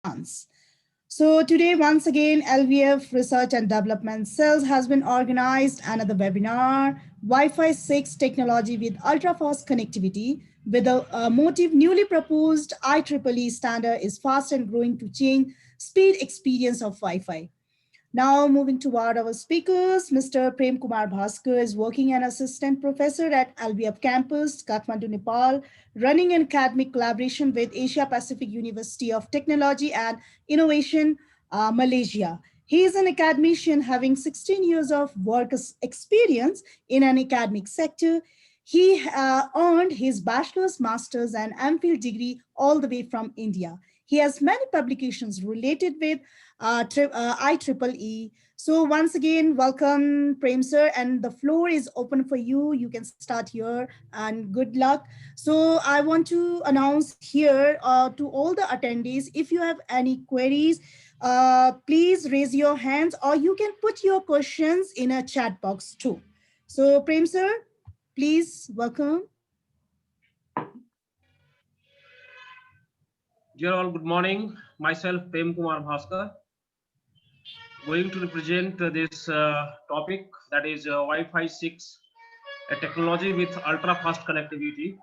chance. So today, once again, LVF Research and Development Cells has been organized another webinar, Wi-Fi 6 technology with ultra-fast connectivity, with a motive newly proposed IEEE standard is fast and growing to change speed experience of Wi-Fi. Now moving toward our speakers, Mr. Prem Kumar Bhaskar is working an assistant professor at LBF campus, Kathmandu, Nepal, running an academic collaboration with Asia Pacific University of Technology and Innovation, Malaysia. He is an academician having 16 years of work experience in an academic sector. He earned his bachelor's, master's, and MPhil degree all the way from India. He has many publications related with IEEE. So once again, welcome, Prem sir, and the floor is open for you. You can start here, and good luck. So I want to announce here to all the attendees, if you have any queries, please raise your hands, or you can put your questions in a chat box too. So Prem sir, please welcome. Dear all, good morning. Myself, Prem Kumar Bhaskar, going to represent this topic, that is Wi-Fi 6, a technology with ultra-fast connectivity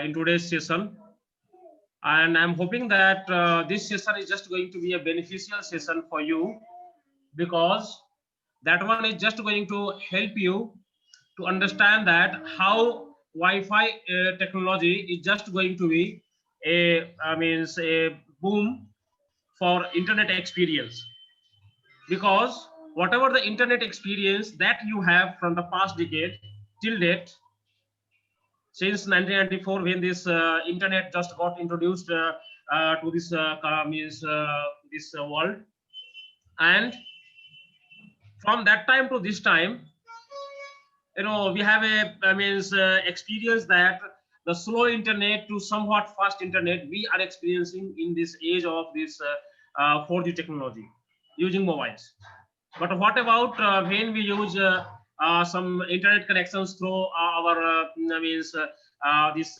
in today's session. And I'm hoping that this session is just going to be a beneficial session for you, because that one is just going to help you to understand that how Wi-Fi technology is just going to be a boom for internet experience. Because whatever the internet experience that you have from the past decade till date, since 1994, when this internet just got introduced to this this world, and from that time to this time, we have a experience that the slow internet to somewhat fast internet we are experiencing in this age of this 4G technology using mobiles. But what about when we use some internet connections through our this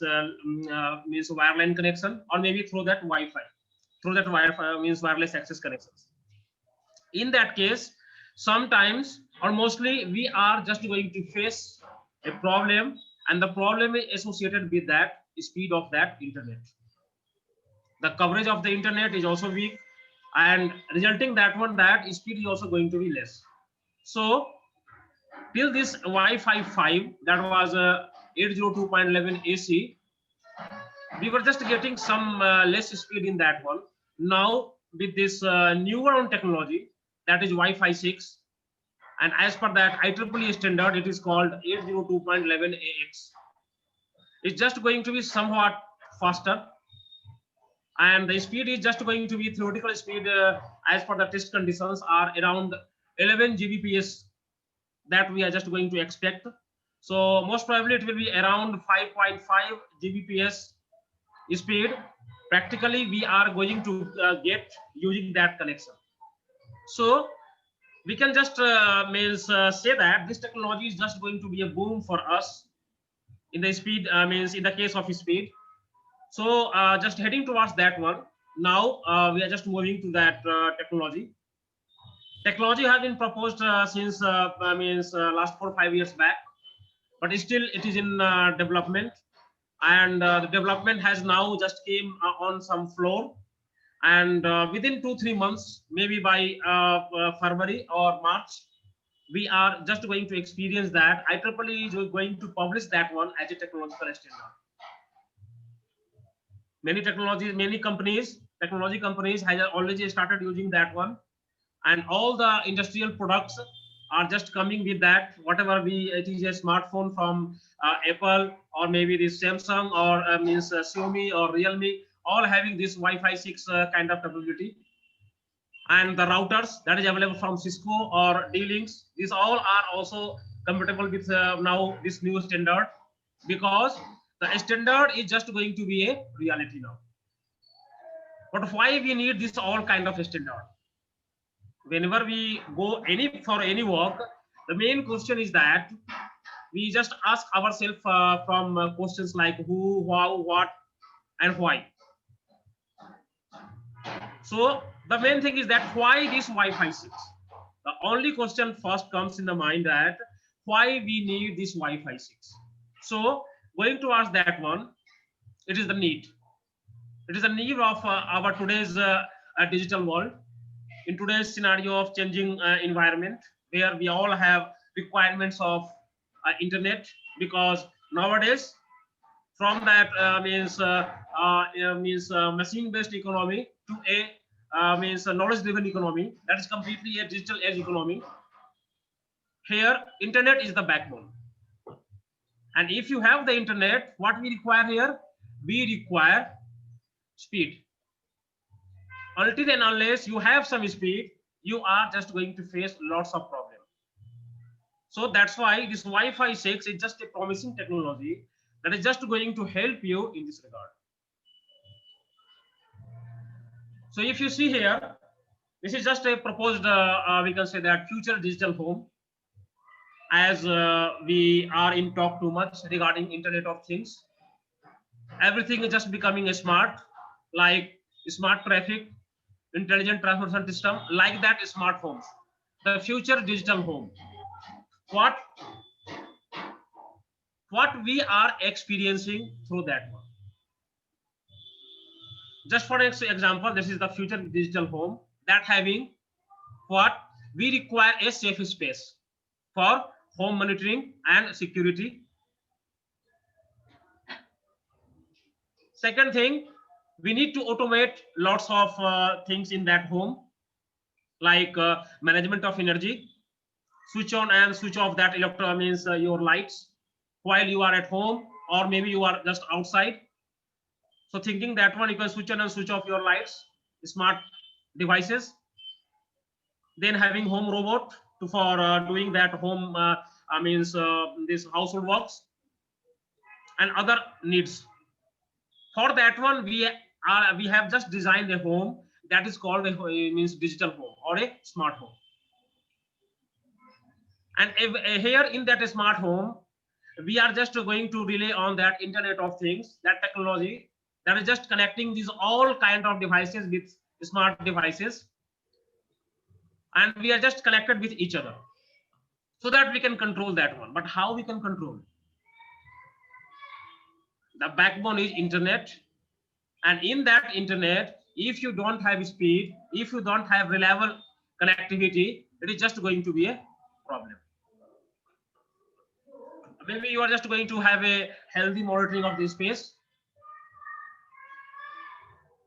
wireline connection, or maybe through that Wi-Fi, through that Wi-Fi means wireless access connections? In that case, sometimes or mostly we are just going to face a problem, and the problem is associated with that speed of that internet. The coverage of the internet is also weak, and resulting that one, that speed is also going to be less. So till this Wi-Fi 5, that was 802.11 AC, we were just getting some less speed in that one. Now with this newer on technology, that is Wi-Fi 6, and as per that IEEE standard, it is called 802.11 AX. It's just going to be somewhat faster, and the speed is just going to be theoretical speed as per the test conditions are around 11 Gbps that we are just going to expect. So most probably it will be around 5.5 Gbps speed practically we are going to get using that connection. So we can just say that this technology is just going to be a boom for us in the speed, in the case of speed. So just heading towards that one. Now we are just moving to that technology. Technology has been proposed since last 4 or 5 years back, but still it is in development, and the development has now just came on some floor, and within 2-3 months, maybe by February or March, we are just going to experience that IEEE is going to publish that one as a technological standard. Many technology companies has already started using that one, and all the industrial products are just coming with that. Whatever it is a smartphone from Apple, or maybe this Samsung, or Xiaomi or Realme, all having this Wi-Fi 6 kind of capability. And the routers that is available from Cisco or D-Links, these all are also compatible with now this new standard, because the standard is just going to be a reality now. But why we need this all kind of standard? Whenever we go for any work, the main question is that we just ask ourselves from questions like who, how, what, and why. So the main thing is that why this Wi-Fi 6? The only question first comes in the mind that why we need this Wi-Fi 6. So going to ask that one, it is the need. It is a need of our today's digital world. In today's scenario of changing environment, where we all have requirements of internet, because nowadays from that machine-based economy to a knowledge-driven economy, that is completely a digital age economy. Here, internet is the backbone. And if you have the internet, what we require here? We require speed. Until and unless you have some speed, you are just going to face lots of problems. So that's why this Wi-Fi 6 is just a promising technology that is just going to help you in this regard. So if you see here, this is just a proposed, we can say that future digital home, as we are in talk too much regarding Internet of Things. Everything is just becoming a smart, like smart traffic, intelligent transportation system, like that smart homes, the future digital home. What we are experiencing through that one. Just for example, this is the future digital home that having what we require a safe space for home monitoring and security. Second thing, we need to automate lots of things in that home, like management of energy, switch on and switch off that your lights while you are at home, or maybe you are just outside. So thinking that one, you can switch on and switch off your lights, smart devices. Then having home robot for doing that home this household works and other needs. For that one, we have just designed a home that is called a digital home or a smart home. And here in that smart home, we are just going to rely on that Internet of Things, that technology that is just connecting these all kind of devices with smart devices, and we are just connected with each other so that we can control that one. But how we can control? The backbone is internet, and in that internet, if you don't have speed, if you don't have reliable connectivity, it is just going to be a problem. Maybe you are just going to have a healthy monitoring of the space,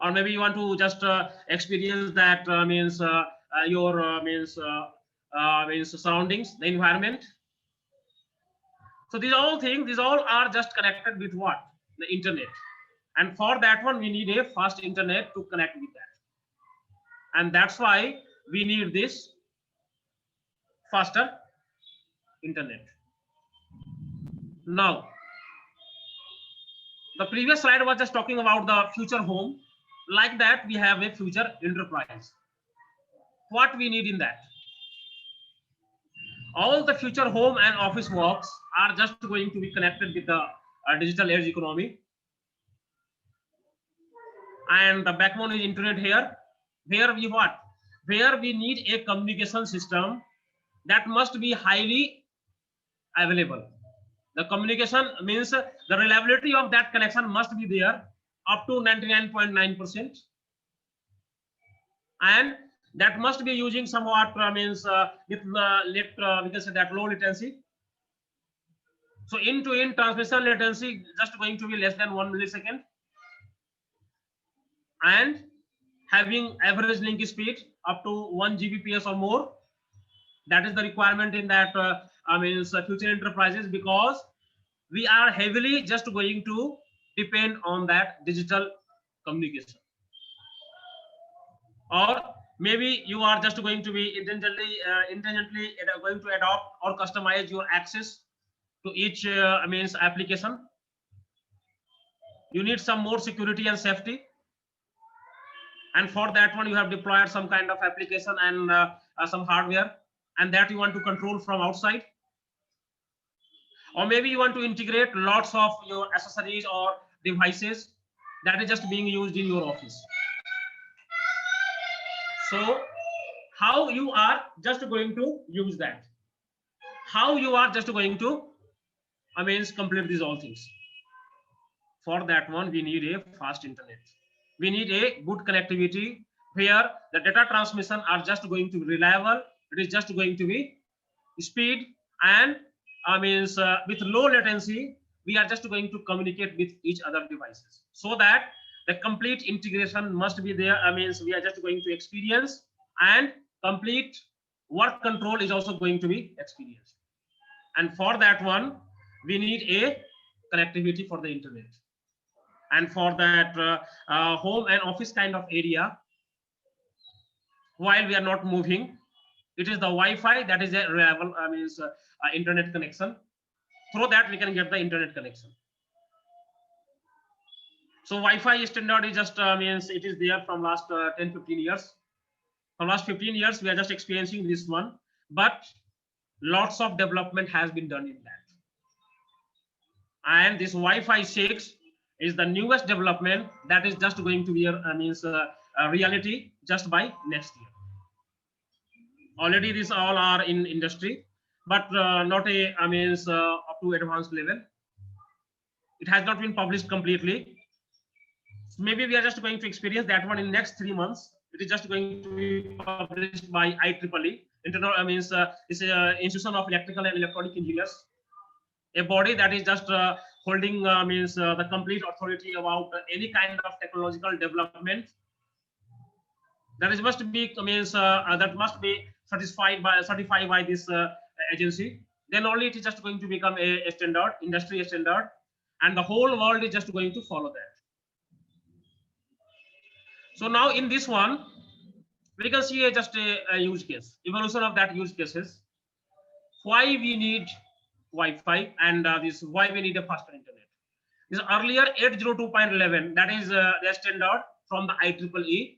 or maybe you want to just experience that your surroundings, the environment. So these all things, these all are just connected with what? The internet. And for that one, we need a fast internet to connect with that. And that's why we need this faster internet. Now, the previous slide was just talking about the future home. Like that, we have a future enterprise. What we need in that? All the future home and office works are just going to be connected with the digital age economy. And the backbone is internet here. Where we what? Where we need a communication system that must be highly available. The communication means the reliability of that connection must be there up to 99.9%, and that must be using somewhat we can say that low latency. So end-to-end transmission latency just going to be less than 1 millisecond, and having average link speed up to 1 Gbps or more. That is the requirement in that future enterprises, because we are heavily just going to depend on that digital communication. Or maybe you are just going to be intelligently going to adopt or customize your access to each application. You need some more security and safety, and for that one you have deployed some kind of application and some hardware, and that you want to control from outside. Or maybe you want to integrate lots of your accessories or devices that is just being used in your office. So how you are just going to use that? How you are just going to, complete these all things? For that one, we need a fast internet. We need a good connectivity where the data transmission are just going to be reliable. It is just going to be speed, and with low latency, we are just going to communicate with each other devices, so that the complete integration must be there. We are just going to experience, and complete work control is also going to be experienced. And for that one, we need a connectivity for the internet. And for that home and office kind of area, while we are not moving, it is the Wi-Fi that is a reliable internet connection. Through that we can get the internet connection. So Wi-Fi standard is just it is there from last 10-15 years. From last 15 years we are just experiencing this one, but lots of development has been done in that. And this Wi-Fi 6 is the newest development that is just going to be a reality just by next year. Already these all are in industry, but not a up to advanced level. It has not been published completely. So maybe we are just going to experience that one in next 3 months. It is just going to be published by IEEE, it's a Institution of Electrical and Electronic Engineers, a body that is just holding the complete authority about any kind of technological development. That is must be that must be certified by this agency. Then only it is just going to become a standard, industry standard, and the whole world is just going to follow that. So now in this one, we can see just a use case, evolution of that use cases. Why we need Wi-Fi, and this why we need a faster internet. This earlier 802.11, that is the standard from the IEEE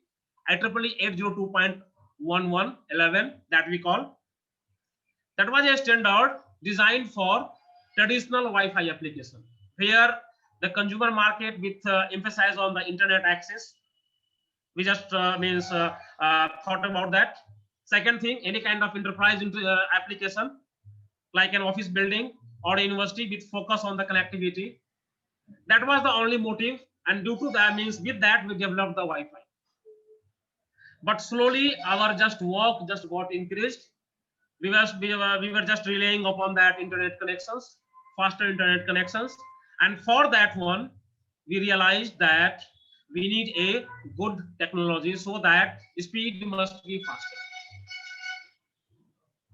802.11 that we call. That was a standard designed for traditional Wi-Fi application, where the consumer market with emphasis on the internet access. We just thought about that. Second thing, any kind of enterprise application like an office building or a university with focus on the connectivity. That was the only motive, and due to that with that we developed the Wi-Fi. But slowly our work got increased. We were just relying upon that internet connections, faster internet connections, and for that one we realized that we need a good technology so that speed must be faster.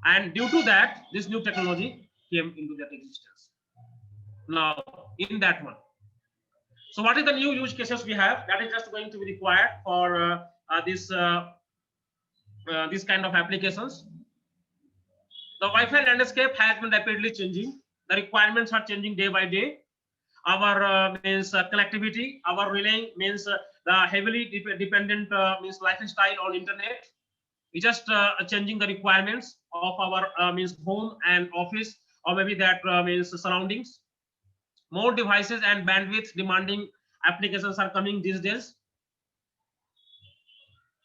And due to that, this new technology came into that existence. Now in that one, so what is the new use cases we have that is just going to be required for this kind of applications? The Wi-Fi landscape has been rapidly changing. The requirements are changing day by day. Our connectivity, our relying the heavily dependent lifestyle on internet. We just changing the requirements of our home and office, or maybe that surroundings. More devices and bandwidth demanding applications are coming these days,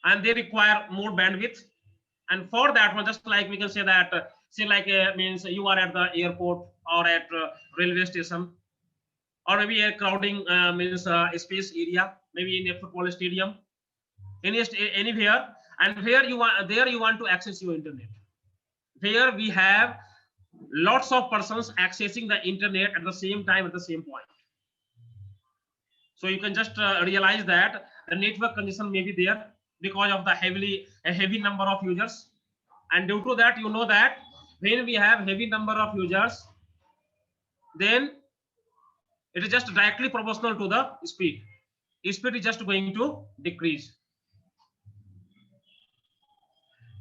and they require more bandwidth. And for that one, just like we can say that say like you are at the airport or at railway station, or maybe a crowding a space area, maybe in a football stadium, anywhere, and where you want to access your internet, where we have lots of persons accessing the internet at the same time, at the same point. So you can just realize that the network congestion may be there because of the heavy number of users. And due to that, you know that when we have heavy number of users, then it is just directly proportional to the speed. Speed is just going to decrease.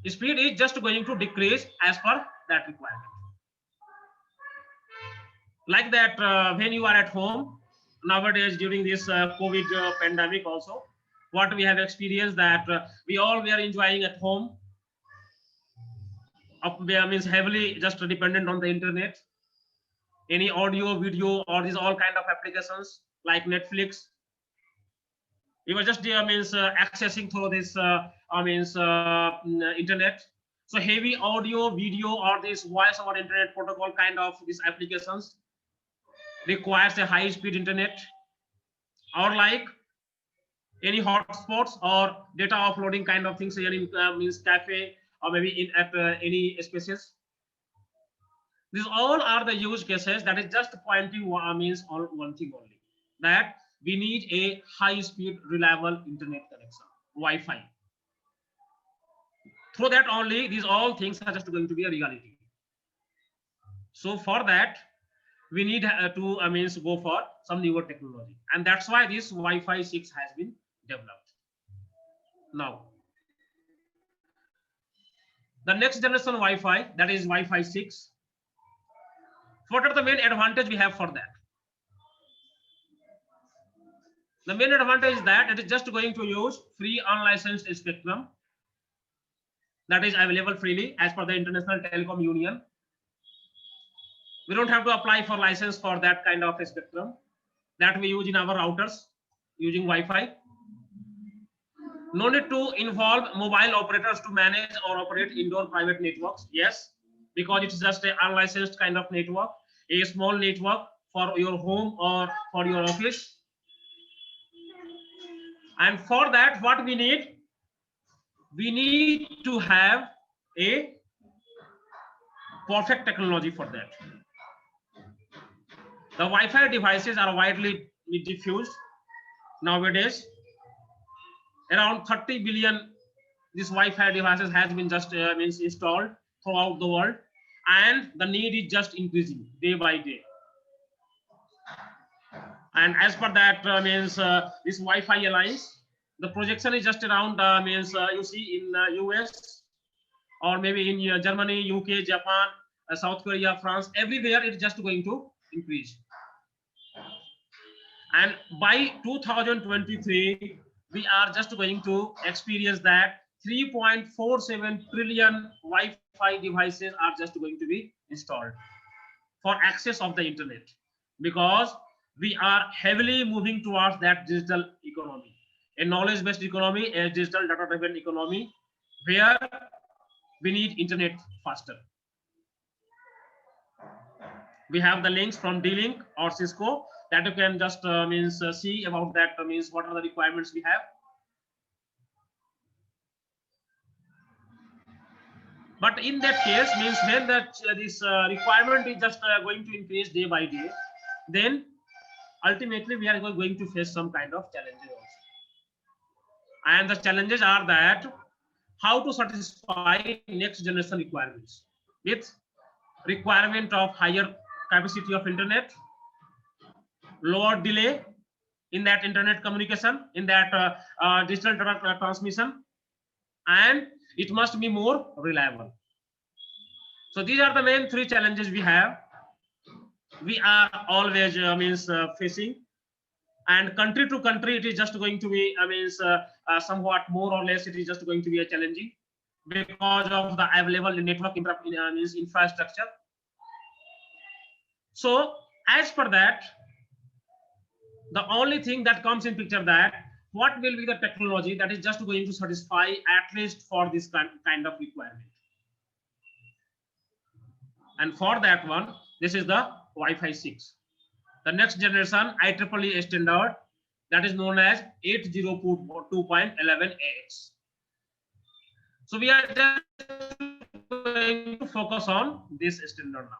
Speed is just going to decrease as per that requirement. Like that, when you are at home nowadays during this COVID pandemic, also what we have experienced that we all were enjoying at home. Heavily just dependent on the internet. Any audio, video, or these all kind of applications like Netflix. You were just accessing through this internet. So heavy audio, video, or this voice over internet protocol kind of these applications requires a high speed internet, or like any hotspots or data offloading kind of things here in cafe, or maybe in at any spaces. These all are the use cases that is just pointing on one thing only, that we need a high speed reliable internet connection, Wi-Fi. Through that only these all things are just going to be a reality. So for that we need to go for some newer technology, and that's why this Wi-Fi 6 has been developed. Now the next generation Wi-Fi, that is Wi-Fi 6. What are the main advantage we have for that? The main advantage is that it is just going to use free unlicensed spectrum that is available freely as per the International Telecom Union. We don't have to apply for license for that kind of a spectrum that we use in our routers using Wi-Fi. No need to involve mobile operators to manage or operate indoor private networks. Yes, because it's just an unlicensed kind of network, a small network for your home or for your office. And for that, what we need to have a perfect technology for that. The Wi-Fi devices are widely diffused nowadays. Around 30 billion these Wi-Fi devices has been just installed throughout the world, and the need is just increasing day by day. And as per that this Wi-Fi Alliance, the projection is just around you see in US or maybe in Germany, UK, Japan, South Korea, France, everywhere it's just going to increase. And by 2023 we are just going to experience that 3.47 trillion Wi-Fi devices are just going to be installed for access of the internet, because we are heavily moving towards that digital economy, a knowledge-based economy, a digital data-driven economy, where we need internet faster. We have the links from D-Link or Cisco that you can just see about that, what are the requirements we have. But in that case when that this requirement is just going to increase day by day, then ultimately we are going to face some kind of challenges also. And the challenges are that how to satisfy next generation requirements with requirement of higher capacity of internet, lower delay in that internet communication, in that digital data transmission, and it must be more reliable. So these are the main three challenges we have. We are always facing, and country to country it is just going to be somewhat more or less it is just going to be a challenging because of the available network infrastructure. So as per that, the only thing that comes in picture, that what will be the technology that is just going to satisfy at least for this kind of requirement. And for that one, this is the Wi-Fi 6, the next generation IEEE standard, that is known as 802.11ax. So we are just going to focus on this standard now.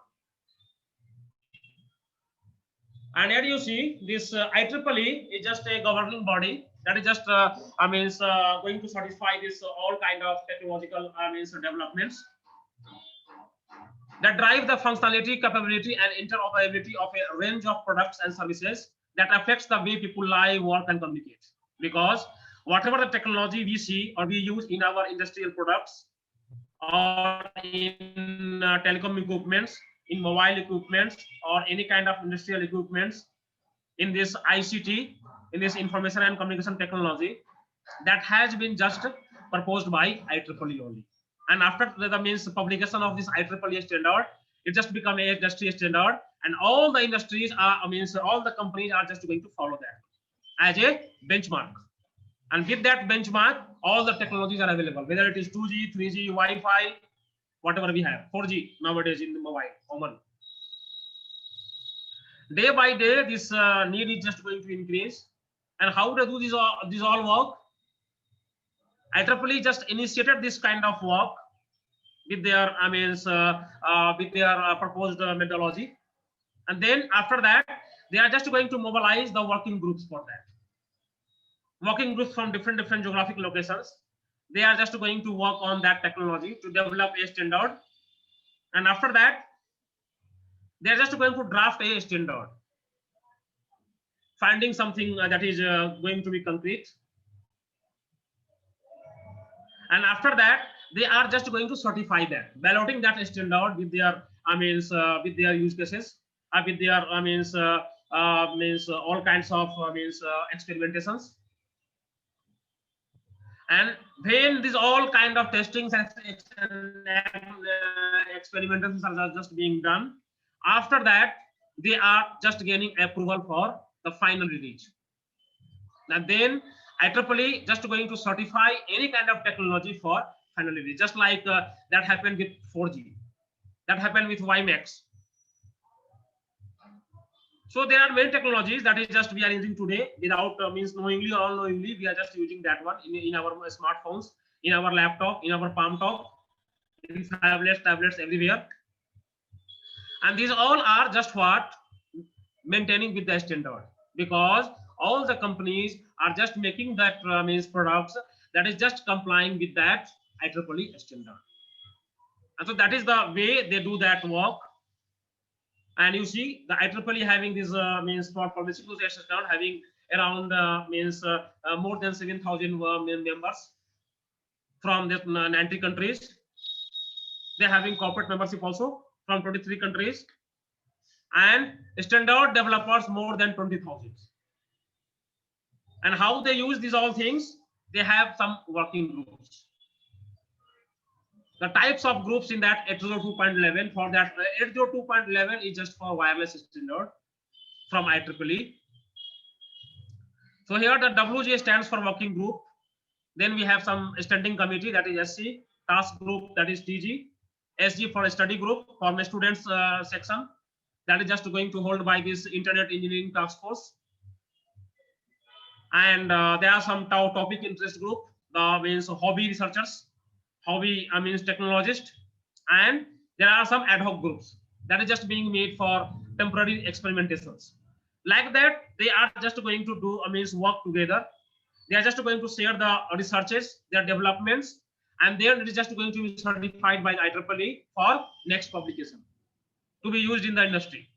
And here you see this IEEE is just a governing body that is just going to satisfy this all kind of technological developments that drive the functionality, capability, and interoperability of a range of products and services that affects the way people live, work, and communicate. Because whatever the technology we see or we use in our industrial products or in telecom equipments, in mobile equipments, or any kind of industrial equipments, in this ICT, in this information and communication technology, that has been just proposed by IEEE only. And after the publication of this IEEE standard, it just become a industry standard, and all the industries are all the companies are just going to follow that as a benchmark. And with that benchmark, all the technologies are available, whether it is 2G, 3G, Wi-Fi, whatever we have, 4G nowadays in the mobile, common. Day by day, this need is just going to increase. And how to do this all work? IEEE just initiated this kind of work with their, with their proposed methodology. And then after that, they are just going to mobilize the working groups for that. Working groups from different geographic locations. They are just going to work on that technology to develop a standard. And after that, they are just going to draft a standard, finding something that is going to be concrete. And after that, they are just going to certify that, balloting that standard with their, with their use cases, with their, all kinds of, experimentations. And then these all kind of testings and experimentations are just being done. After that, they are just gaining approval for the final release. And then IEEE just going to certify any kind of technology for final release, just like that happened with 4G, that happened with WiMAX. So there are many technologies that is just we are using today without knowingly or unknowingly, we are just using that one in our smartphones, in our laptop, in our palm top, in tablets everywhere. And these all are just what? Maintaining with the standard, because all the companies are just making that products that is just complying with that IEEE standard. And so that is the way they do that work. And you see the IEEE having this for public use standard having around more than 7,000 members from the 90 countries. They're having corporate membership also from 23 countries, and standard developers more than 20,000. And how they use these all things, they have some working groups. The types of groups in that 802.11, for that 802.11 is just for wireless standard from IEEE. So here the WG stands for working group. Then we have some standing committee, that is SC, task group, that is TG, SG for a study group for the students section, that is just going to hold by this Internet Engineering Task Force. And there are some topic interest group, hobby researchers, hobby technologists, and there are some ad hoc groups that is just being made for temporary experimentations. Like that, they are just going to do work together. They are just going to share the researches, their developments, and then it is just going to be certified by the IEEE for next publication to be used in the industry.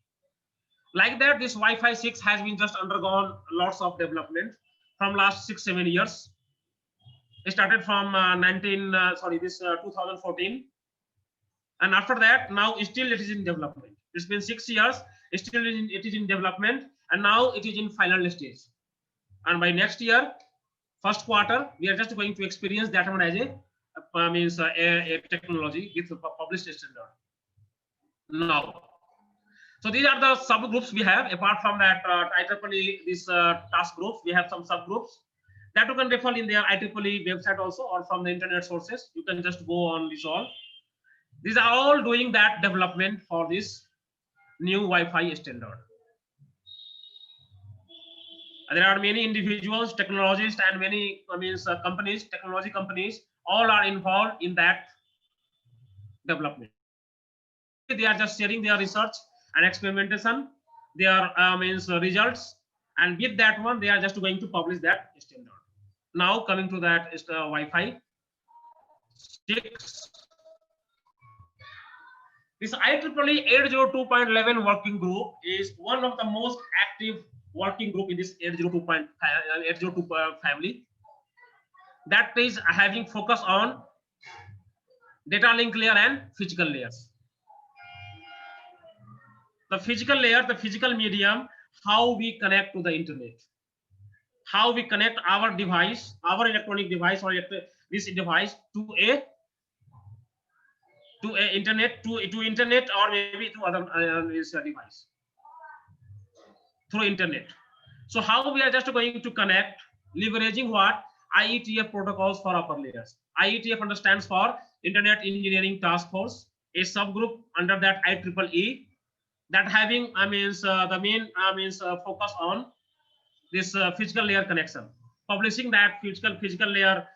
Like that, this Wi-Fi 6 has been just undergone lots of development from last 6-7 years. It started from 2014, and after that, now still it is in development. It's been 6 years, still it is in development, and now it is in final stage. And by next year, first quarter, we are just going to experience that one as a technology with a published standard. Now, so these are the subgroups we have. Apart from that IEEE, this task groups, we have some subgroups that you can refer in their IEEE website also, or from the internet sources. You can just go on this all. These are all doing that development for this new Wi-Fi standard. And there are many individuals, technologists, and many companies, technology companies, all are involved in that development. They are just sharing their research and experimentation, their results, and with that one, they are just going to publish that standard. Now coming to that is the Wi-Fi 6. This IEEE 802.11 working group is one of the most active working group in this 802 family. That is having focus on data link layer and physical layers. The physical layer, the physical medium, how we connect to the internet, how we connect our device, our electronic device, or this device to internet, to internet, or maybe to other device through internet. So how we are just going to connect, leveraging what? IETF protocols for upper layers. IETF understands for Internet Engineering Task Force, a subgroup under that IEEE that having the main focus on this physical layer connection, publishing that physical layer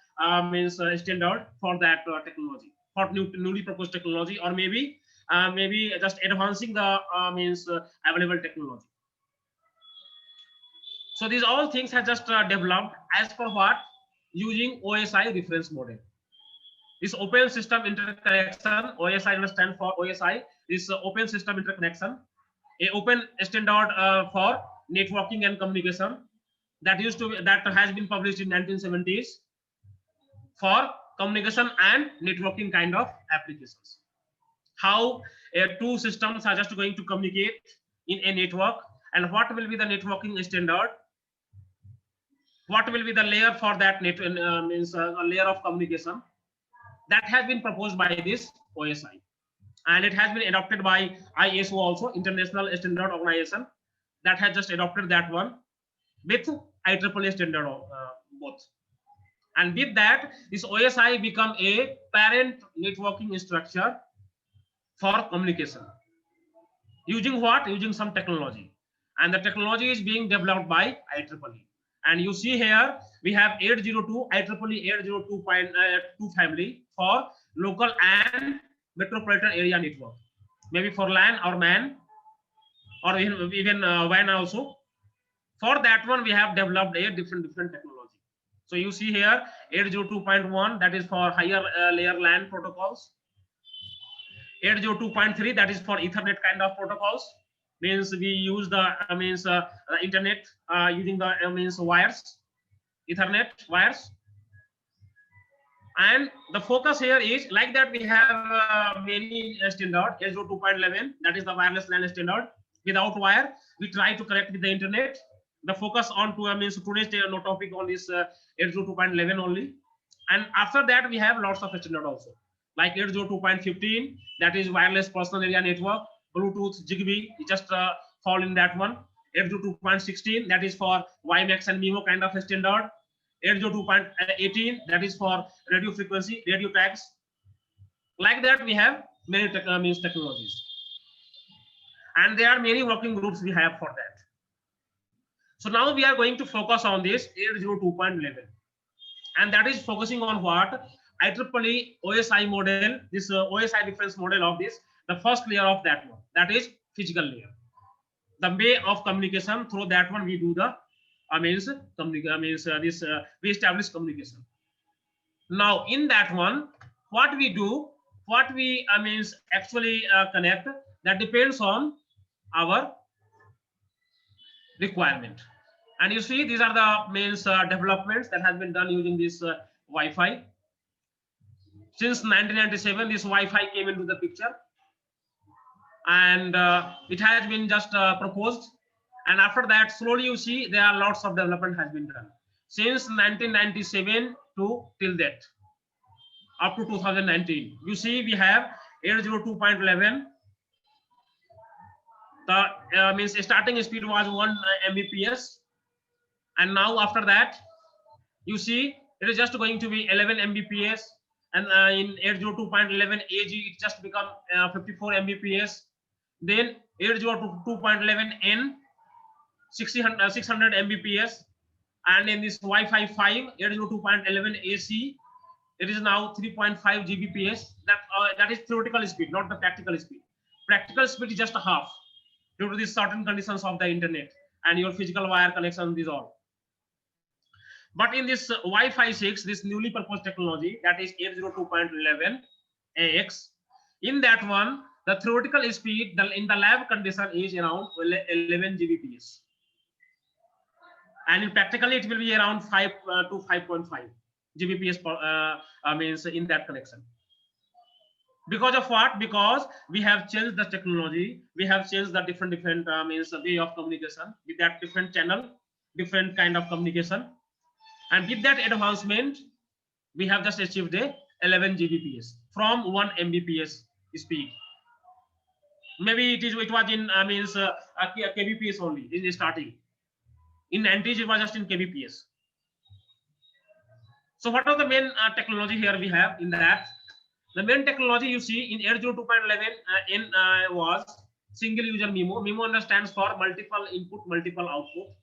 standard for that technology, for newly proposed technology, or maybe just advancing the available technology. So these all things have just developed as per what, using OSI reference model. This open system interconnection, OSI stands for OSI, this open system interconnection, a open standard for networking and communication that has been published in 1970s for communication and networking kind of applications. How two systems are just going to communicate in a network, and what will be the networking standard, what will be the layer for that a layer of communication, that has been proposed by this OSI, and it has been adopted by ISO also, International Standard Organization, that has just adopted that one with IEEE standard both. And with that, this OSI become a parent networking structure for communication. Using what? Using some technology, and the technology is being developed by IEEE. And you see here we have 802 IEEE 802.2 family for local and metropolitan area network, maybe for LAN or MAN, or even WAN also. For that one, we have developed a different technology. So you see here 802.1, that is for higher layer LAN protocols. 802.3, that is for Ethernet kind of protocols. Means we use the internet using the wires, Ethernet wires. And the focus here is like that we have many standard. 802.11, that is the wireless LAN standard without wire. We try to connect with the internet. The focus on today's topic on this 802.11 only. And after that we have lots of standard also, like 802.15, that is wireless personal area network, Bluetooth, Zigbee, just fall in that one. 802.16, that is for WiMAX and MIMO kind of standard. 802.18, that is for radio frequency, radio tags. Like that we have many technologies, and there are many working groups we have for that. So now we are going to focus on this 802.11, and that is focusing on what? IEEE OSI model, this OSI reference model of this, the first layer of that one, that is physical layer, the way of communication. Through that one we do the we establish communication. Now in that one, what we do, what we actually connect, that depends on our requirement. And you see these are the developments that has been done using this Wi-Fi. Since 1997 this Wi-Fi came into the picture, and it has been just proposed, and after that slowly you see there are lots of development has been done since 1997 to till that, up to 2019. You see we have 802.11. The starting speed was 1 Mbps, and now after that you see it is just going to be 11 Mbps, and in 802.11 AG it just become 54 Mbps. Then 802.11n 600 Mbps, and in this Wi-Fi 5 802.11 AC it is now 3.5 Gbps. That is theoretical speed, not the practical speed. Practical speed is just a half due to the certain conditions of the internet and your physical wire connection, these all. But in this Wi-Fi 6, this newly proposed technology, that is 802.11 AX, in that one the theoretical speed in the lab condition is around 11 Gbps, and in practically it will be around 5 to 5.5 Gbps per, in that connection. Because of what? Because we have changed the technology, we have changed the different way of communication with that different channel, different kind of communication, and with that advancement we have just achieved a 11 Gbps from 1 Mbps speed. Maybe it was in kbps only in starting. In 90s it was just in kbps. So what are the main technology here we have in that? The main technology you see in 802.11 was single user MIMO. MIMO understands for multiple input, multiple output.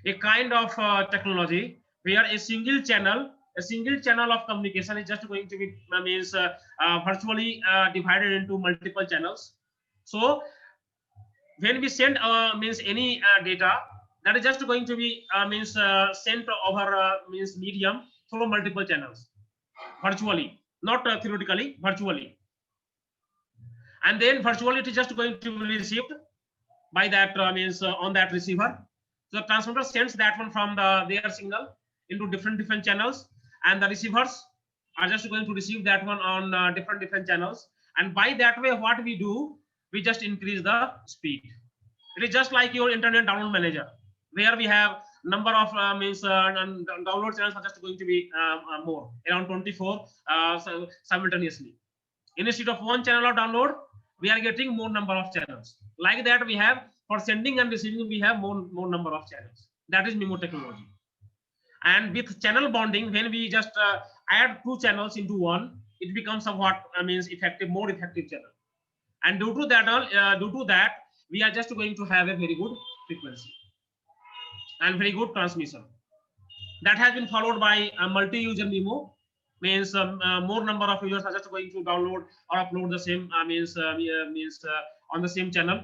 A kind of technology where a single channel of communication is just going to be virtually divided into multiple channels. So when we send means any data, that is just going to be sent over medium through multiple channels virtually, not theoretically, virtually. And then virtually it is just going to be received by that on that receiver. So the transmitter sends that one from their signal into different channels, and the receivers are just going to receive that one on different channels. And by that way, what we do, we just increase the speed. It is just like your internet download manager, where we have number of download channels are just going to be more, around 24 simultaneously. Instead of one channel of download, we are getting more number of channels. Like that, we have for sending and receiving, we have more number of channels. That is MIMO technology. And with channel bonding, when we just add two channels into one, it becomes somewhat more effective channel. And due to that, we are just going to have a very good frequency and very good transmission. That has been followed by a multi-user MIMO. Means more number of users are just going to download or upload the same on the same channel.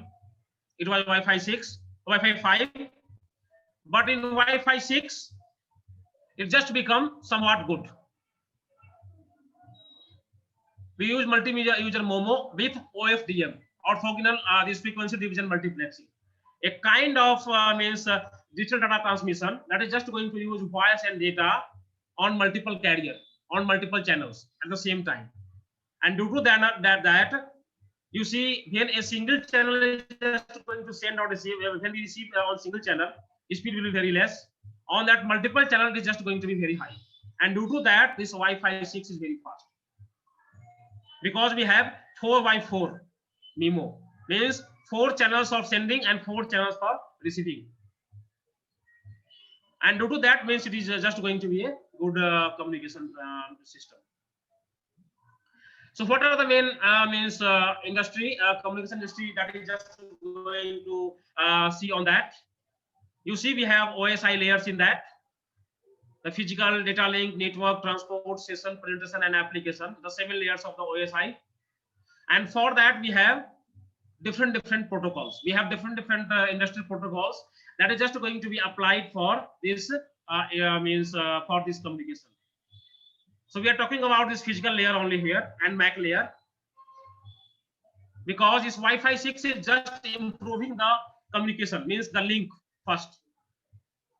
It was Wi-Fi 6, Wi-Fi 5, but in Wi-Fi 6, it just become somewhat good. We use multimedia user MOMO with OFDM, orthogonal this frequency division multiplexing, a kind of digital data transmission that is just going to use voice and data on multiple carrier, on multiple channels at the same time. And due to that you see, when a single channel is just going to send or receive, when we receive on single channel, speed will be very less. On that multiple channel, it is just going to be very high. And due to that, this Wi-Fi 6 is very fast, because we have 4x4 MIMO, means 4 channels of sending and 4 channels for receiving. And due to that, means it is just going to be a good communication system. So what are the main industry, communication industry that is just going to see on that? You see, we have OSI layers in that. The physical, data link, network, transport, session, presentation, and application, the 7 layers of the OSI. And for that, we have different protocols. We have different industrial protocols that is just going to be applied for this for this communication. So we are talking about this physical layer only here and MAC layer, because this Wi-Fi 6 is just improving the communication, means the link first.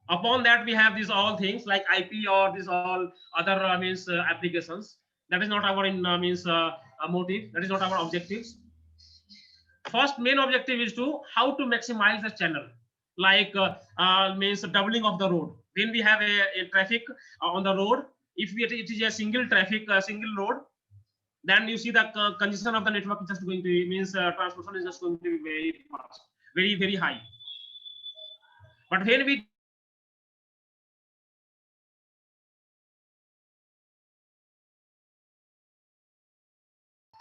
Upon that, we have these all things like IP or these all other applications. That is not our motive. That is not our objectives. First main objective is to how to maximize the channel, like doubling of the road. When we have a traffic on the road, if it is a single traffic, single road, then you see the congestion of the network is just going to be, transmission is just going to be very fast, very high. But when we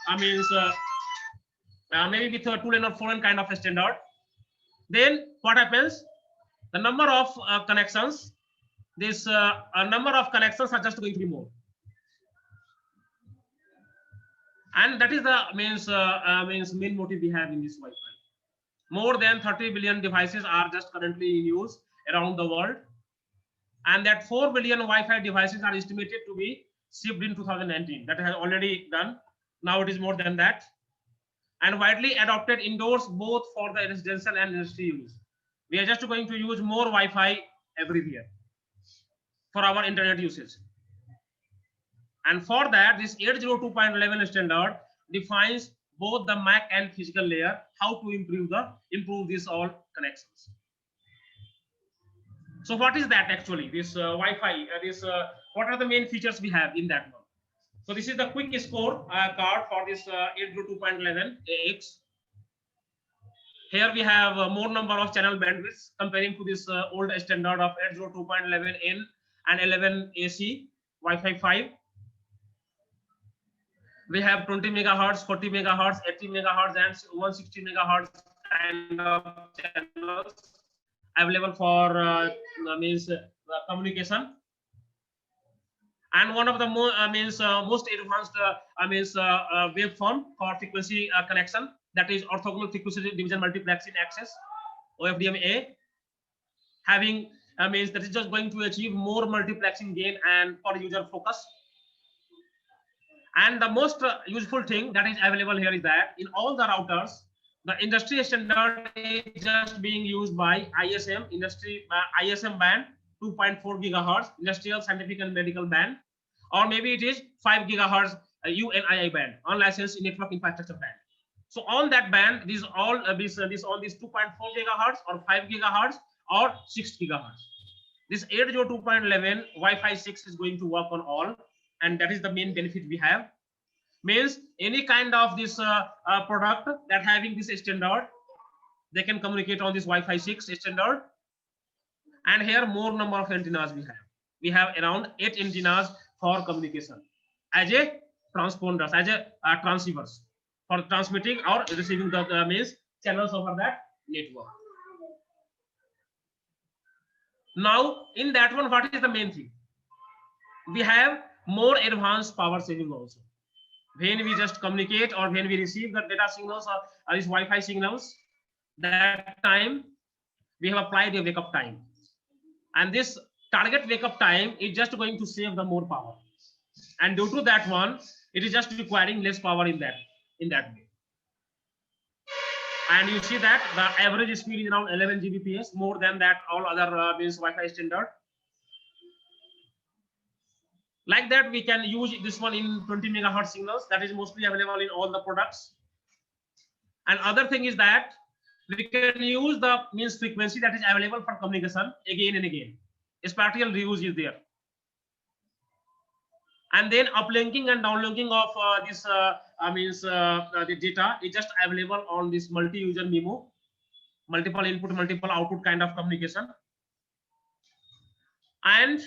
maybe with a 2-lane or 4-lane kind of a standard, then what happens? The number of connections, this number of connections are just going to be more, and that is the main motive we have in this Wi-Fi. More than 30 billion devices are just currently in use around the world, and that 4 billion Wi-Fi devices are estimated to be shipped in 2019. That has already done. Now it is more than that, and widely adopted indoors, both for the residential and industry use. We are just going to use more Wi-Fi everywhere for our internet usage. And for that, this 802.11 standard defines both the MAC and physical layer, how to improve these all connections. So what is that actually? This Wi-Fi, what are the main features we have in that one? So this is the quick score card for this 802.11 AX. Here we have more number of channel bandwidths comparing to this old standard of 802.11N and 11AC. Wi-Fi 5. We have 20 megahertz, 40 megahertz, 80 megahertz, and 160 megahertz kind of channels available for communication. And one of the most advanced waveform for frequency connection, that is orthogonal frequency division multiplexing access, OFDM-A, having means that is just going to achieve more multiplexing gain and for user focus. And the most useful thing that is available here is that in all the routers, the industry standard is just being used by ISM, industry ISM band 2.4 gigahertz, industrial, scientific, and medical band, or maybe it is 5 gigahertz UNII band, unlicensed network infrastructure band. So on that band, these all these 2.4 gigahertz or 5 gigahertz or 6 gigahertz. This 802.11 Wi-Fi 6 is going to work on all, and that is the main benefit we have. Means any kind of this product that having this standard, they can communicate on this Wi-Fi 6 standard. And here more number of antennas we have. We have around 8 antennas for communication as a transponders, as a transceivers for transmitting or receiving the means channels over that network. Now in that one, what is the main thing? We have more advanced power saving also. When we just communicate or when we receive the data signals or these Wi-Fi signals, that time we have applied a wake-up time, and this target wake-up time is just going to save the more power, and due to that one, it is just requiring less power in that way. And you see that the average speed is around 11 Gbps, more than that all other means Wi-Fi standard. Like that, we can use this one in 20 megahertz signals, that is mostly available in all the products. And other thing is that we can use the means frequency that is available for communication again and again. Spatial reuse is there. And then uplinking and downlinking of the data is just available on this multi-user MIMO, multiple input, multiple output kind of communication. And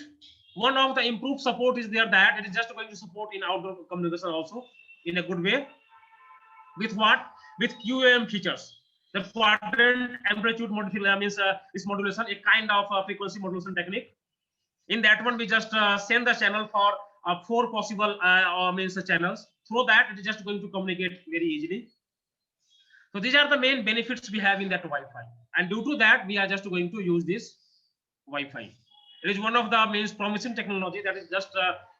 one of the improved support is there, that it is just going to support in outdoor communication also in a good way. With what? With QAM features. The quadrant amplitude modulation means this modulation, a kind of frequency modulation technique. In that one, we just send the channel for 4 possible channels. Through that, it is just going to communicate very easily. So these are the main benefits we have in that Wi-Fi. And due to that, we are just going to use this Wi-Fi. It is one of the most promising technology that is just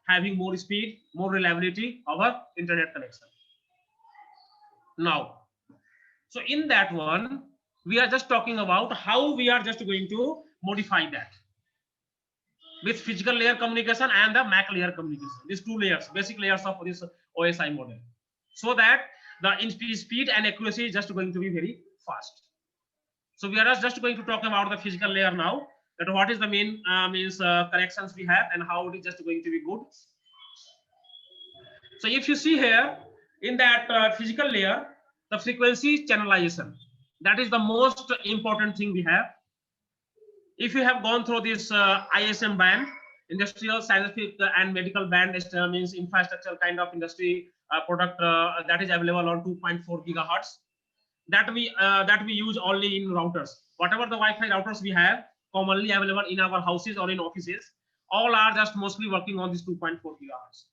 having more speed, more reliability over internet connection. Now, so in that one, we are just talking about how we are just going to modify that with physical layer communication and the MAC layer communication. These 2 layers, basic layers of this OSI model, so that the speed and accuracy is just going to be very fast. So we are just going to talk about the physical layer now. That what is the main connections we have and how it is just going to be good. So if you see here in that physical layer, the frequency channelization, that is the most important thing we have. If you have gone through this ISM band, industrial, scientific, and medical band, means infrastructure kind of industry product that is available on 2.4 gigahertz, that we use only in routers. Whatever the Wi-Fi routers we have commonly available in our houses or in offices, all are just mostly working on this 2.4 gigahertz.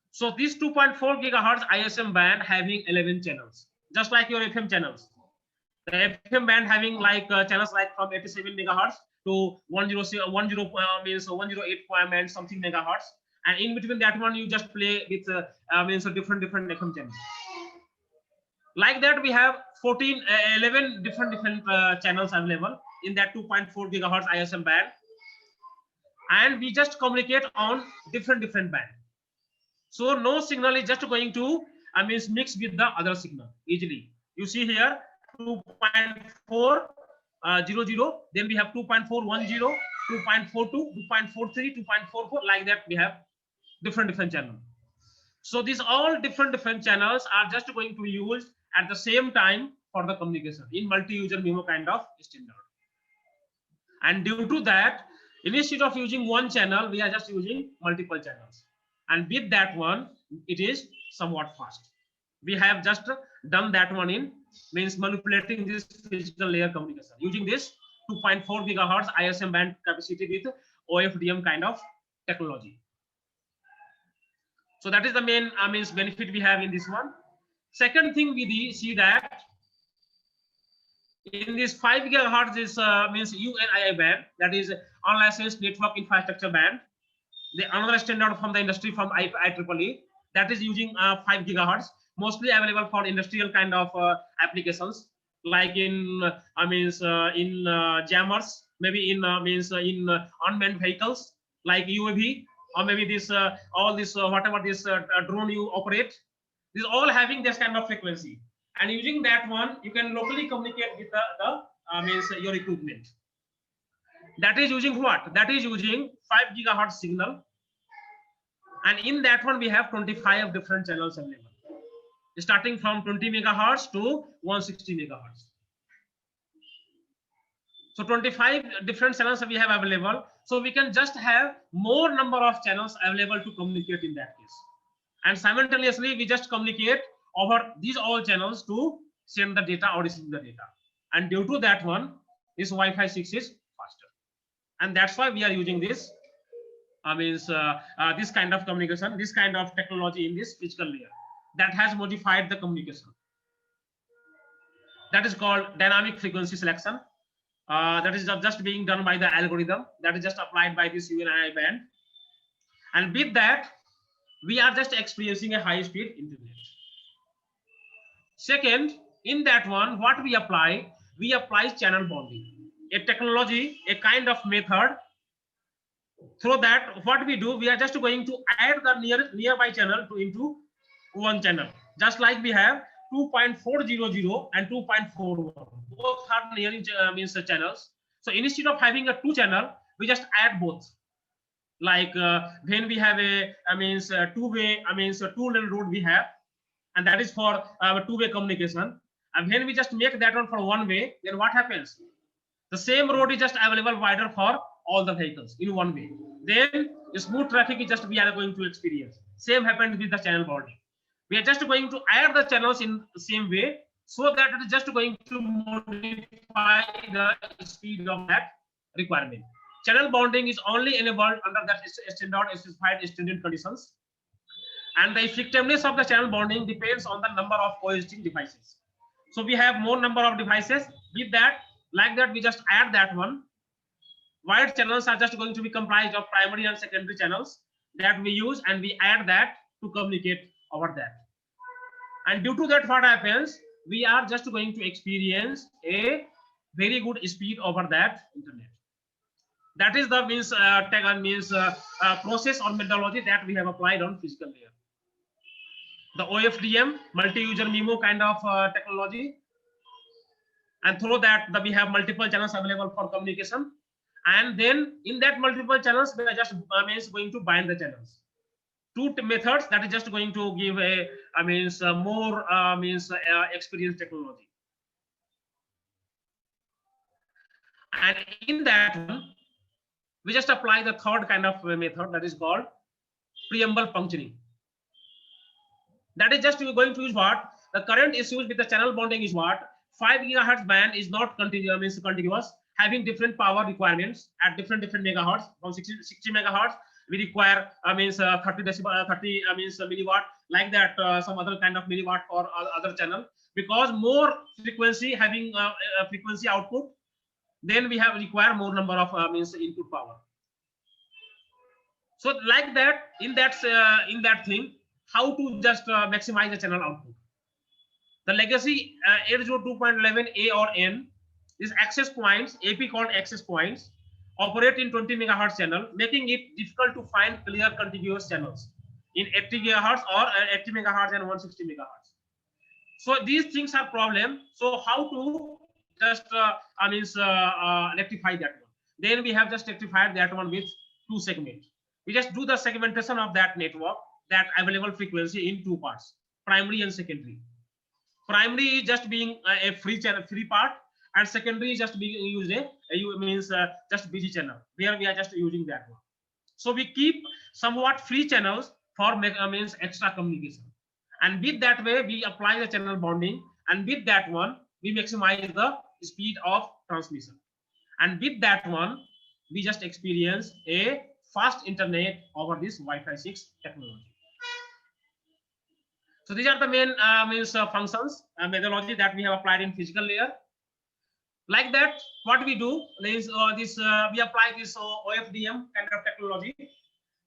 So this 2.4 gigahertz ISM band having 11 channels, just like your FM channels. The FM band having like channels like from 87 megahertz to 108 and something megahertz, and in between that one you just play with different FM channels. Like that, we have 11 different channels available in that 2.4 gigahertz ISM band, and we just communicate on different band. So no signal is just going to mix with the other signal easily. You see here 2.400, then we have 2.410, 2.42, 2.43, 2.44, like that we have different channels. So these all different channels are just going to be used at the same time for the communication in multi-user MIMO kind of standard. And due to that, Instead of using one channel, we are just using multiple channels. And with that one, it is somewhat fast. We have just done that one in means manipulating this physical layer communication using this 2.4 gigahertz ISM band capacity with OFDM kind of technology. So that is the main means benefit we have in this one. Second thing we see that in this 5 gigahertz is means UNII band, that is unlicensed network infrastructure band. The another standard from the industry from IEEE, that is using 5 gigahertz, mostly available for industrial kind of applications, like in jammers, maybe in unmanned vehicles like UAV, or maybe this all this whatever this drone you operate. This all having this kind of frequency, and using that one you can locally communicate with your equipment. That is using what? That is using 5 gigahertz signal, and in that one we have 25 different channels available, starting from 20 megahertz to 160 megahertz. So 25 different channels we have available, so we can just have more number of channels available to communicate in that case, and simultaneously we just communicate over these all channels to send the data or receive the data. And due to that one, this Wi-Fi 6 is faster, and that's why we are using this this kind of communication, this kind of technology in this physical layer that has modified the communication. That is called dynamic frequency selection. That is just being done by the algorithm that is just applied by this UNII band, and with that we are just experiencing a high speed internet. Second, in that one, what we apply channel bonding, a technology, a kind of method. Through that, what we do, we are just going to add the nearby channel into one channel, just like we have 2.400 and 2.41. Both are nearing channels. So instead of having a two channel, we just add both. Like when we have a two-way, two-lane road we have, and that is for two-way communication. And when we just make that one for one way, then what happens? The same road is just available wider for all the vehicles in one way. Then smooth traffic is just we are going to experience. Same happens with the channel bonding. We are just going to add the channels in the same way, so that it is just going to modify the speed of that requirement. Channel bonding is only enabled under that standard specified extended conditions, and the effectiveness of the channel bonding depends on the number of coexisting devices. So we have more number of devices. With that, like that, we just add that one. Wired channels are just going to be comprised of primary and secondary channels that we use, and we add that to communicate over that. And due to that, what happens? We are just going to experience a very good speed over that internet. That is the process or methodology that we have applied on physical layer. The OFDM, multi-user MIMO kind of technology, and through that we have multiple channels available for communication. And then in that multiple channels, we are just going to bind the channels. Two methods that is just going to give a more experienced technology. And in that one, we just apply the third kind of method that is called preamble puncturing. That is just going to use what? The current issues with the channel bonding is what? 5 gigahertz band is not continuous, having different power requirements at different megahertz. From 60 megahertz, we require 30 milliwatt, like that. Some other kind of milliwatt for other channel, because more frequency having frequency output, then we have require more number of input power. So like that, in that thing, how to just maximize the channel output. The legacy 802.11a or n is access points, AP called access points, operate in 20 megahertz channel, making it difficult to find clear contiguous channels in 80 gigahertz or 80 megahertz and 160 megahertz. So these things are problem. So how to just rectify that one? Then we have just rectified that one with two segments. We just do the segmentation of that network, that available frequency, in two parts, primary and secondary. Primary is just being a free channel, free part, and secondary is just being used means just busy channel, where we are just using that one. So we keep somewhat free channels for means extra communication, and with that way we apply the channel bonding, and with that one we maximize the speed of transmission, and with that one we just experience a fast internet over this Wi-Fi 6 technology. So these are the main functions methodology that we have applied in physical layer. Like that, what we do is we apply this OFDM kind of technology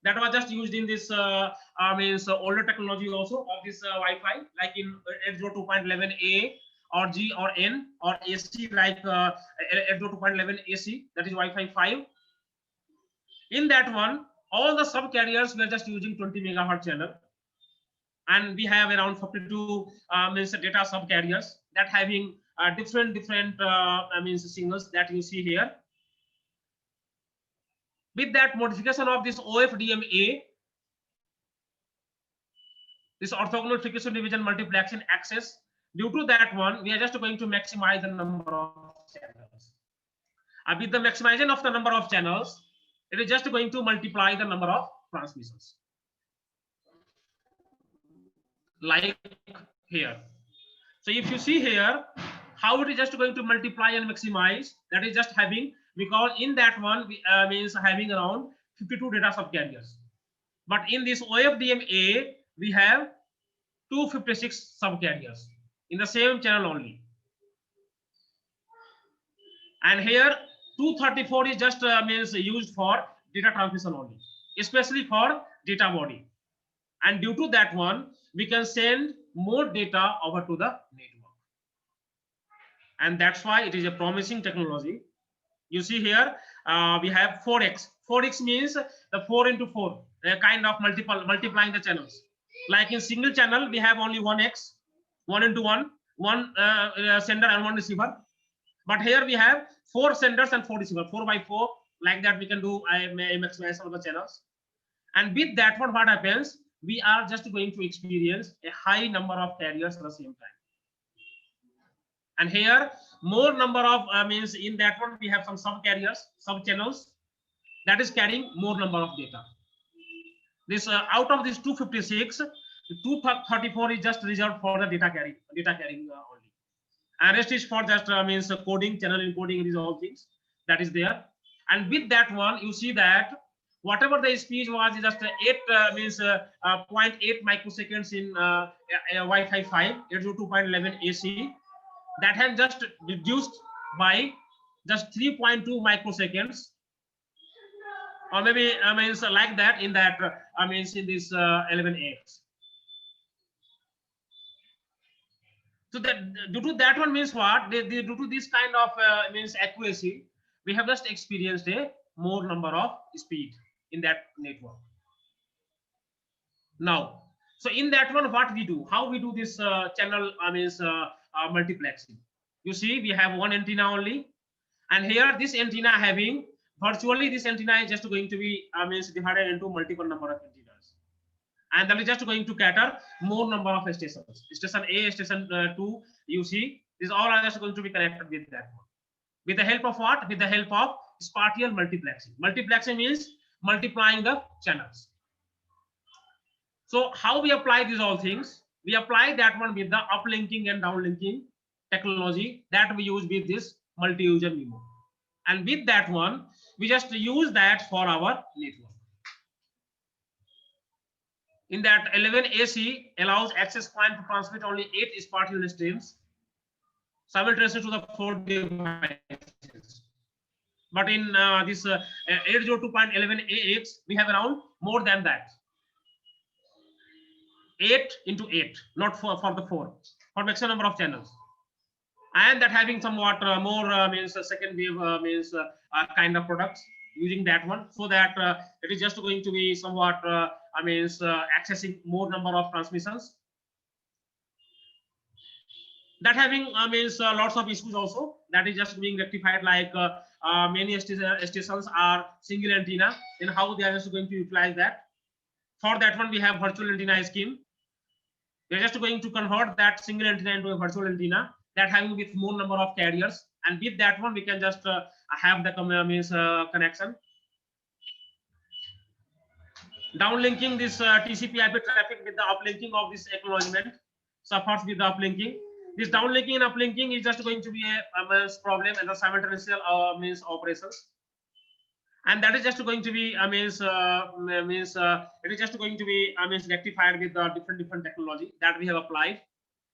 that was just used in this older technology also of this Wi-Fi, like in 802.11a or G or N or AC, like 802.11 AC, that is Wi-Fi 5. In that one, all the sub carriers were just using 20 megahertz channel, and we have around 52 data sub carriers that having different signals that you see here. With that modification of this OFDM-A, this orthogonal frequency division multiplexing access, due to that one, we are just going to maximize the number of channels. With the maximization of the number of channels, it is just going to multiply the number of transmissions. Like here. So if you see here, how it is just going to multiply and maximize, that is just having, because in that one means having around 52 data subcarriers, but in this OFDM-A we have 256 subcarriers in the same channel only, and here 234 is just means used for data transmission only, especially for data body, and due to that one we can send more data over to the network, and that's why it is a promising technology. You see here we have 4x. 4x means the 4 into 4, kind of multiplying the channels. Like in single channel we have only 1x, 1 into 1, one sender and one receiver, but here we have 4 senders and 4 receivers, 4 by 4, like that we can do maximize of the channels. And with that one, what happens, we are just going to experience a high number of carriers at the same time. And here more number of means in that one we have some sub carriers, sub channels that is carrying more number of data. This out of this 256, 234 is just reserved for the data carrying only, and rest is for just means coding, channel encoding, these all things that is there. And with that one you see that whatever the speed was just 0.8 microseconds in Wi-Fi 5 802.11 AC, that has just reduced by just 3.2 microseconds, or maybe means like that in that means in this 11x. So that due to that one means what, due to this kind of means accuracy, we have just experienced a more number of speed in that network. Now, so in that one, what we do, how we do this channel multiplexing. You see, we have one antenna only, and here this antenna having virtually this antenna is just going to be means divided into multiple number of antennas, and that is just going to cater more number of stations. Station A, station 2, you see, these all are just going to be connected with that one. With the help of what? With the help of spatial multiplexing. Multiplexing means multiplying the channels. So how we apply these all things? We apply that one with the uplinking and downlinking technology that we use with this multi-user MIMO. And with that one, we just use that for our network. In that 11 AC allows access point to transmit only 8 spatial streams simultaneously to the 4 devices. But in this 802.11 AX, we have around more than that. 8 into 8, not for the 4, for maximum number of channels. And that having somewhat more means second wave means kind of products using that one, so that it is just going to be somewhat accessing more number of transmissions. That having means lots of issues also, that is just being rectified, like many stations are single antenna, and how they are just going to utilize that. For that one we have virtual antenna scheme. We're just going to convert that single antenna into a virtual antenna, that having with more number of carriers, and with that one we can just have the connection. Downlinking this TCP/IP traffic with the uplinking of this acknowledgement suffers with the uplinking. This downlinking and uplinking is just going to be a problem and the simultaneous operations, and that is just going to be it is just going to be rectified with the different technology that we have applied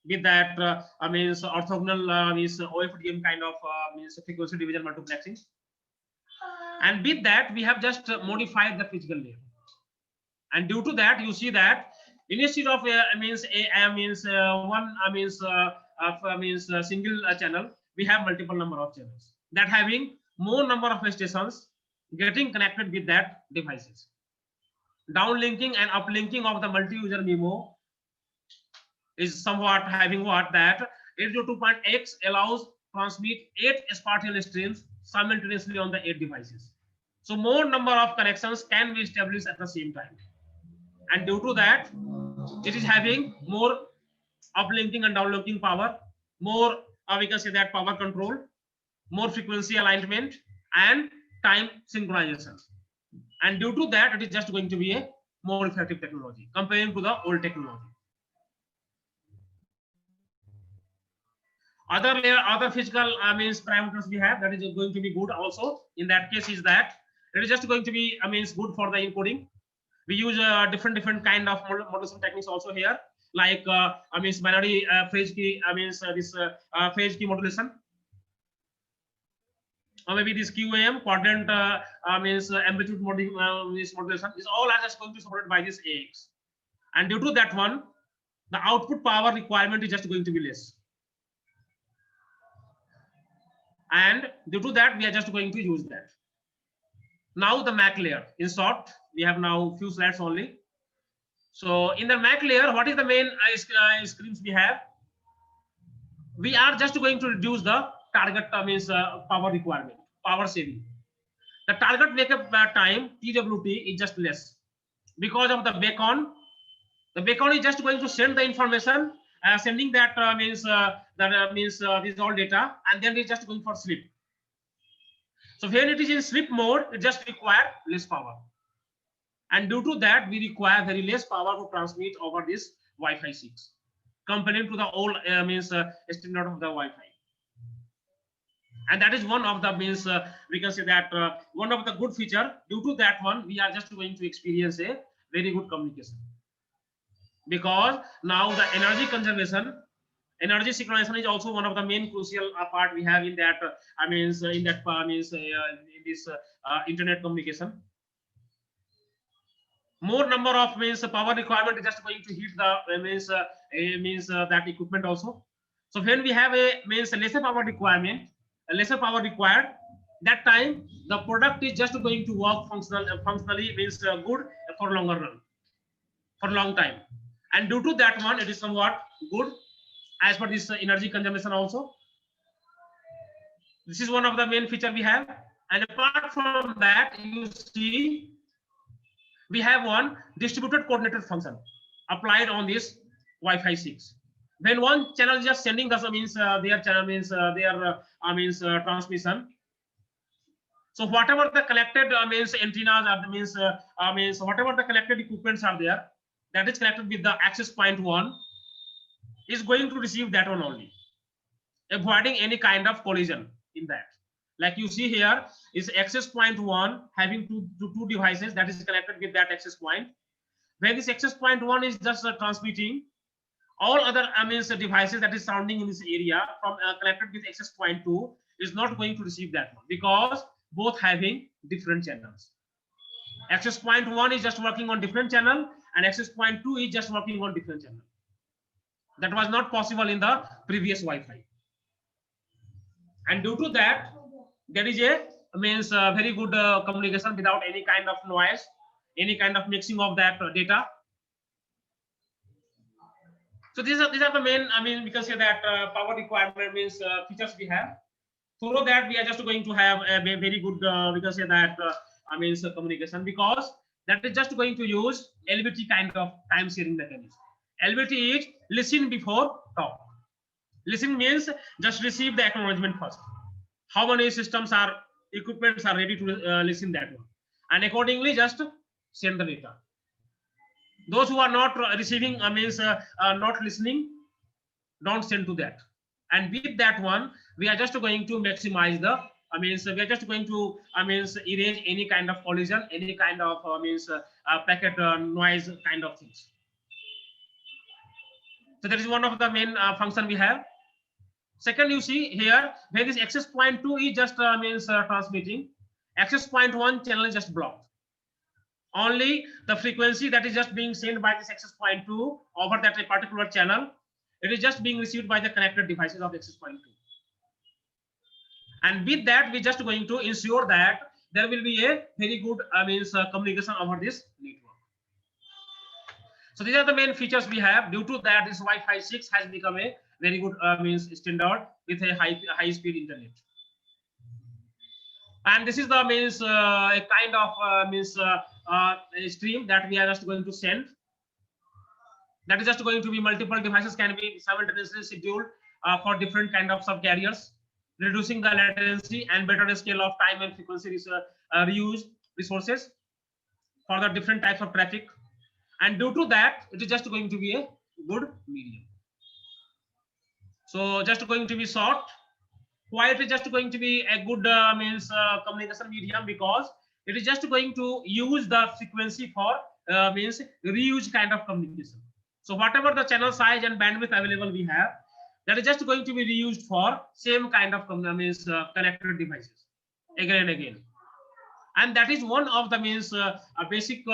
with that orthogonal OFDM kind of frequency division multiplexing, and with that we have just modified the physical layer. And due to that, you see that instead of single channel, we have multiple number of channels that having more number of stations getting connected with that devices. Downlinking and uplinking of the multi-user MIMO is somewhat having what that 802.x allows transmit 8 spatial streams simultaneously on the 8 devices. So more number of connections can be established at the same time. And due to that, it is having more uplinking and downlinking power, more we can say that power control, more frequency alignment, and time synchronization. And due to that, it is just going to be a more effective technology comparing to the old technology. Other physical parameters we have that is going to be good also. In that case, is that it is just going to be good for the encoding. We use different kind of modulation techniques also here, like binary phase key, phase key modulation, or maybe this QAM quadrant amplitude modulation is all are just going to be supported by this AX. And due to that one, the output power requirement is just going to be less. And due to that, we are just going to use that. Now the MAC layer. In short, we have now few slides only. So in the MAC layer, what is the main screens we have? We are just going to reduce the target power requirement, power saving. The target wake up time TWT is just less because of the beacon. The beacon is just going to send the information, sending that this all data, and then it's just going for sleep. So when it is in sleep mode, it just requires less power. And due to that, we require very less power to transmit over this Wi-Fi 6, compared to the old standard of the Wi-Fi. And that is one of the we can say that one of the good feature. Due to that one, we are just going to experience a very good communication, because now the energy conservation, energy synchronization is also one of the main crucial part we have in that in this internet communication. More number of power requirement is just going to hit the that equipment also. So when we have a lesser power requirement, lesser power required, that time the product is just going to work functionally good for longer run, for long time. And due to that one, it is somewhat good as per this energy consumption also. This is one of the main feature we have. And apart from that, you see we have one distributed coordinated function applied on this Wi-Fi 6. When one channel is just sending us their channel their transmission. So whatever the collected antennas are whatever the collected equipments are there, that is connected with the access point 1 is going to receive that one only, avoiding any kind of collision in that. Like you see here is access point 1 having two devices that is connected with that access point. When this access point 1 is just transmitting, all other devices that is surrounding in this area from connected with access point 2 is not going to receive that one, because both having different channels. Access point 1 is just working on different channel, and access point 2 is just working on different channel. That was not possible in the previous Wi-Fi. And due to that, there is a very good communication without any kind of noise, any kind of mixing of that data. So these are the main we can say that power requirement features we have. Through that, we are just going to have a very good we can say that communication, because that is just going to use LBT kind of time sharing mechanism. LBT is listen before talk. Listen means just receive the acknowledgement first. how many systems are equipments are ready to listen that one, and accordingly just send the data. Those who are not receiving means not listening, don't send to that. And with that one, we are just going to maximize the means we are just going to erase any kind of collision, any kind of packet noise kind of things. So that is one of the main function we have. Second, you see here where this access point 2 is just transmitting, access point 1 channel is just blocked. Only the frequency that is just being sent by this access point 2 over that a particular channel, it is just being received by the connected devices of access point 2. And with that, we're just going to ensure that there will be a very good communication over this network. So these are the main features we have. Due to that, this Wi-Fi 6 has become a very good standard with a high speed internet. And this is the a kind of stream that we are just going to send. That is just going to be multiple devices can be simultaneously scheduled for different kind of subcarriers, reducing the latency and better scale of time and frequency reuse resources for the different types of traffic. And due to that, it is just going to be a good medium. So just going to be short. Why it is just going to be a good communication medium? Because it is just going to use the frequency for reuse kind of communication. So whatever the channel size and bandwidth available we have, that is just going to be reused for same kind of connected devices again and again. And that is one of the a basic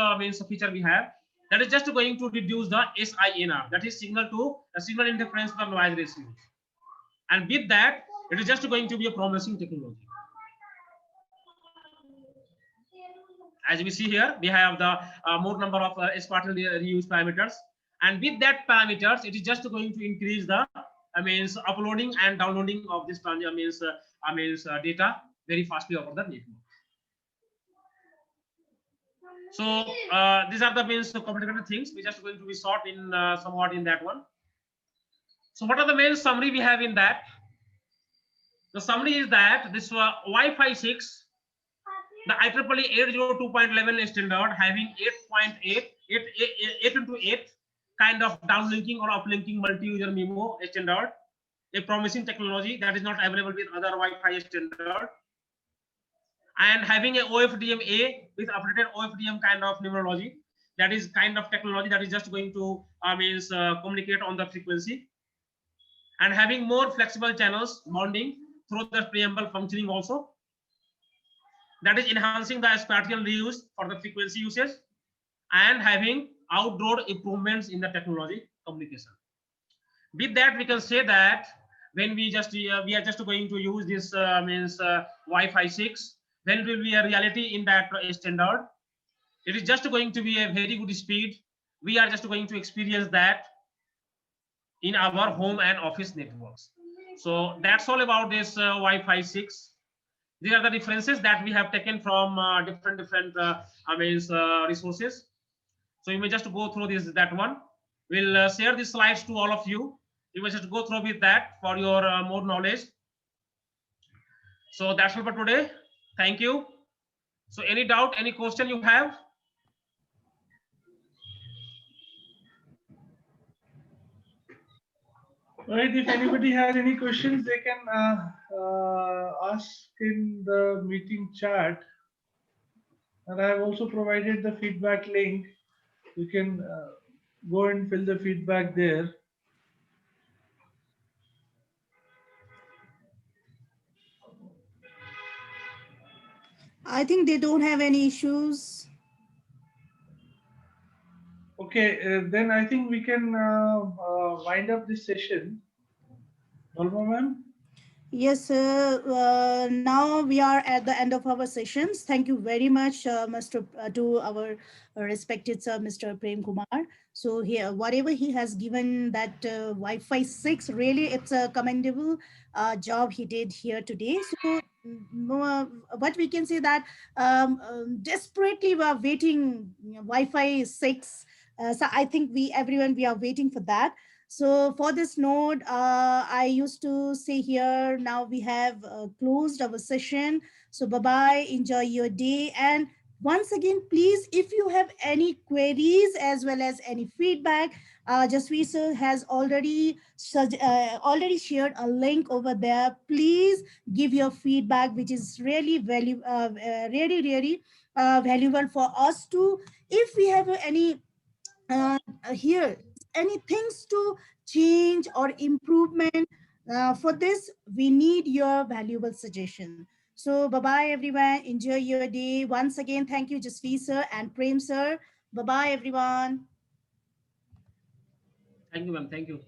feature we have. That is just going to reduce the SINR, that is signal interference to noise ratio. And with that, it is just going to be a promising technology. As we see here, we have the more number of spatial reuse parameters, and with that parameters, it is just going to increase the uploading and downloading of this data very fastly over the network. So these are the complicated things. We're just going to be short in somewhat in that one. So what are the main summary we have in that? The summary is that this Wi-Fi 6, the IEEE 802.11 standard having 8 into 8 kind of downlinking or uplinking multi-user MIMO standard, a promising technology that is not available with other Wi-Fi standard, and having a OFDM-A with updated OFDM kind of numerology, that is kind of technology that is just going to communicate on the frequency, and having more flexible channels bonding through the preamble functioning also, that is enhancing the spatial reuse for the frequency usage, and having outdoor improvements in the technology communication. With that, we can say that when we are just going to use this Wi-Fi 6, when will be a reality in that standard, it is just going to be a very good speed. We are just going to experience that in our home and office networks. So that's all about this Wi-Fi 6. These are the references that we have taken from different resources. So you may just go through that one. We'll share these slides to all of you. You may just go through with that for your more knowledge. So that's all for today. Thank you. So any doubt, any question you have? Right, if anybody has any questions, they can ask in the meeting chat. And I have also provided the feedback link. You can go and fill the feedback there. I think they don't have any issues. Okay, then I think we can wind up this session. Alma ma'am? Yes, sir. Now we are at the end of our sessions. Thank you very much, to our respected sir, Mr. Prem Kumar. So here, whatever he has given that Wi-Fi 6, really, it's a commendable job he did here today. So what we can say that desperately we are waiting Wi-Fi 6 So I think everyone, we are waiting for that. So for this note, I used to say here, now we have closed our session. So bye-bye, enjoy your day. And once again, please, if you have any queries as well as any feedback, Jasveer sir has already shared a link over there. Please give your feedback, which is really valuable for us to, if we have any here any things to change or improvement. For this, we need your valuable suggestion. So bye bye everyone, enjoy your day. Once again, thank you Jasveer sir and Prem sir. Bye bye everyone. Thank you, ma'am. Thank you.